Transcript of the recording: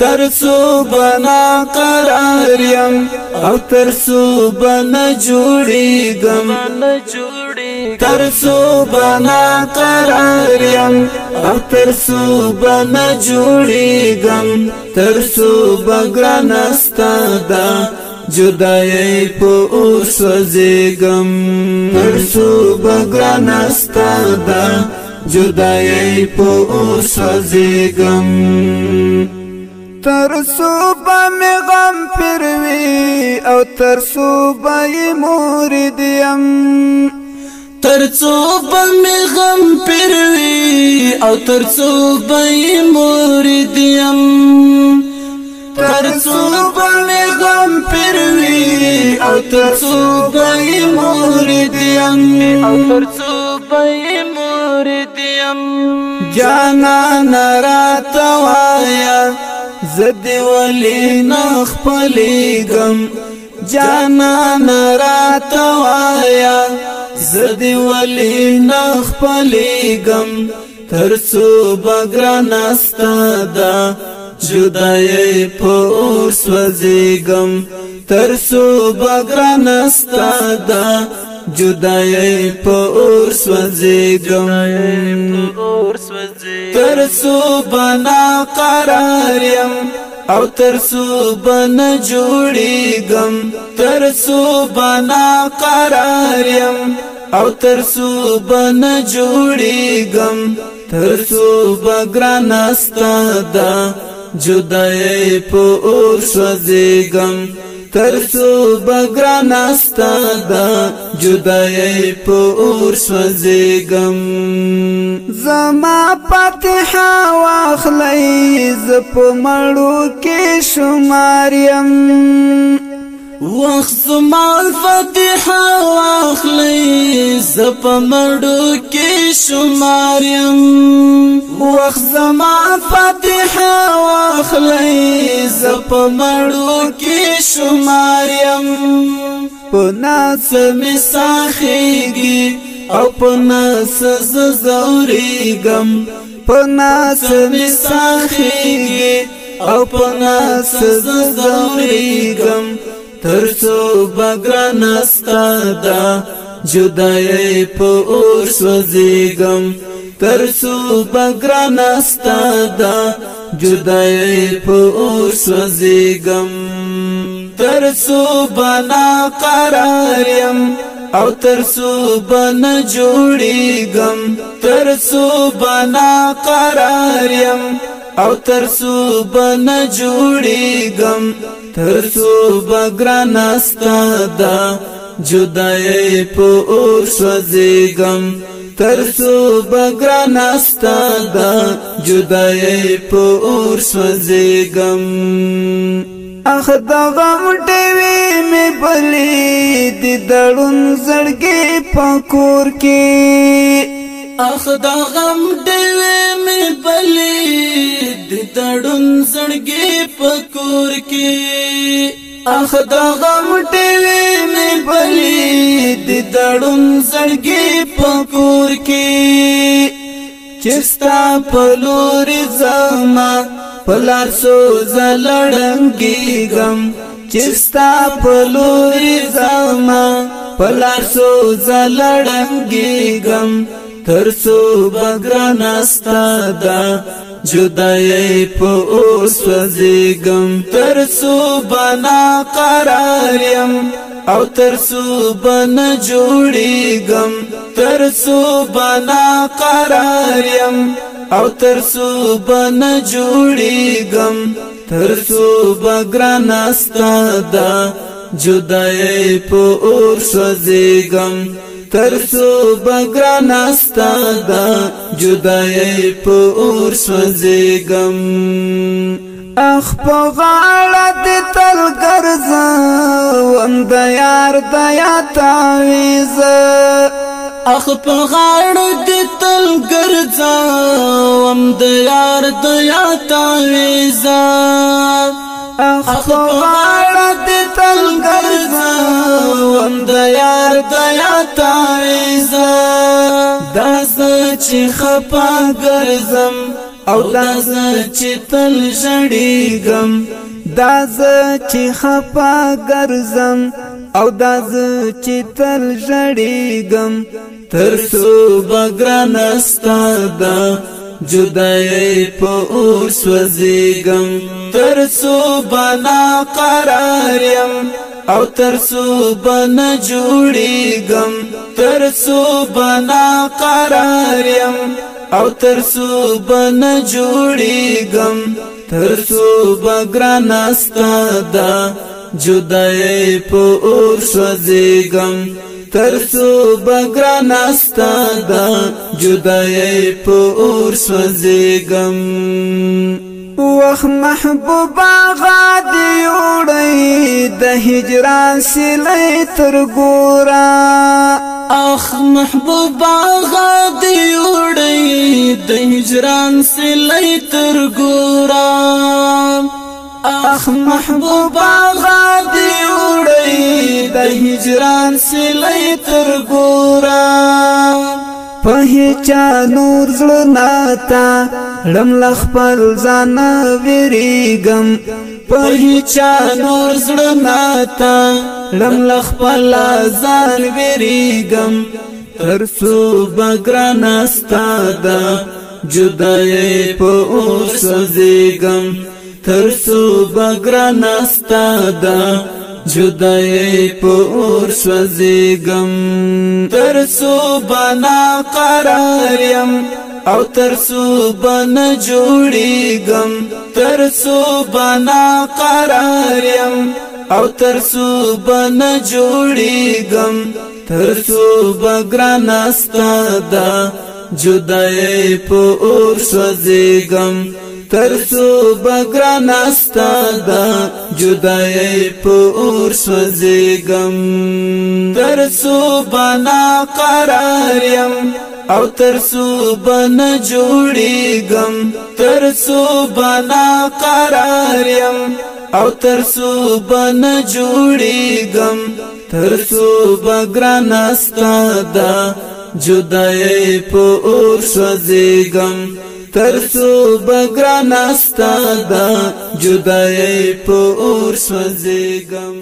ترسو بنا قرار یم او ترسو بنا جوړیږم ترسو بنا قرار یم او ترسو بنا جوړیږم ترسو بګران استادا جدائی پو سوزیگم ترسو بگران استادا جدائی پو سوزیگم ترسو با می غم پروی او ترسو بای موردیم ترسو با می غم پروی او ترسو بای موردیم ترسو با می غم پروی او ترسو بای موردیم او ترسو بای موردیم جانا نراتا وایا زدی ولی نخپلیگم جانا نراتا وایا زدی ولی نخپلیگم ترسو بگران استادا جدائی پو سوزیگم ترسو بگران استادا جدائی پو سوزیگم ترسو بنا قراریم او ترسو بنا جوړیږم ترسو بنا قراریم او ترسو بنا جوړیږم ترسو بګران استادا جدائی پو سوزیگم ترسو بگران استادا جدائی پو سوزیگم زما پاتحا واخلی زپ مړو کې شماریم وخت زما الفاتحه واخلی زپ مړو کې شماریم وخت زما الفاتحه واخلی زپ مړو کې شماریم پناس می ساخیږي او پناس زوریږم پناس می ساخیږي او پناس زوریږم ترسو بگران استادا جدائی پو سوزیگم ترسو بگران استادا جدائی پو سوزیگم ترسو بنا قراریم او ترسو بنا جوړیږم ترسو بنا قراریم او ترسو بنا جوړیږم ترسو بگران استادا جدائی پو سوزیگم ترسو بگران استادا جدائی پو سوزیگم اخ دا غم ټوي می بلی د دړون زړګي پکور کې اخ دا غم ټوي می بلی د دړون زړګي پکور کې اخ دا غم ټوي می بلی د دړون زړګي پکور کې چستا پلور زما پلار سو زلړنګیګم چستا پلوري زما پلار سو زلړنګیګم ترسو بګران استادا جدائی پو سوزیگم ترسو بنا قراریم او ترسو بنا جوړیږم ترسو بنا قراریم او ترسو بنا جوړیږم ترسو بګران استادا جدائی پو سوزیگم ترسو بگران استادا جدائی پو سوزیگم اخ پا غاړه د تل ګرځم د یار دیا تعویز اخ په غاړه د تل ګرځم د یار دیا تعویز اخ په غاړه د تل ګرځم د یار دیا تعویز داس چې خپا ګرځم او دازه چې تل ژړېږم دازه چې خپه ګرځم او دازه چې تل ژړېږم تر څو به ګرانه ستا ده جدای په اور سوځېږم تر څو به ناقرار یم او تر څو به نه جوړېږم تر څو به ناقرار یم او تر څو به نه جوړېږم تر څو به ګرانه ستا ده جدای په اور سوځېږم تر څو به ګرانه ستا ده جدای په اور سوځېږم وخت محبوبه غادي وړی د هجران سیلۍ تر ګوره اخ محبوبه غادي وړی د هجران سیلۍ تر ګوره اخ محبوبه غادي وړی د هجران سیلۍ تر ګوره په هیچا نور زړه ناتا لم لخپل ځان ویریږم په هیچا نور زړه ناتا لم لخپل ځان ویریږم تر څو به ګرانه ستا ده جدای په اور سوځېږم تر څو به ګرانه ستا ده جدای په اور سوځېږم تر څو به ناقرار یم او تر څو به نه جوړېږم تر څو به ناقرار یم او تر څو به نه جوړېږم تر څو به ګرانه ستا ده جدای په اور سوځېږم تر څو به ګرانه ستا ده جدای په اور سوځېږم تر څو به ناقرار یم او تر څو به نه جوړېږم تر څو به ناقرار یم او تر څو به نه جوړېږم تر څو به ګرانه ستا ده جدای په اور سوځېږم تر څو به ګرانه ستا ده جدای په اور سوځېږم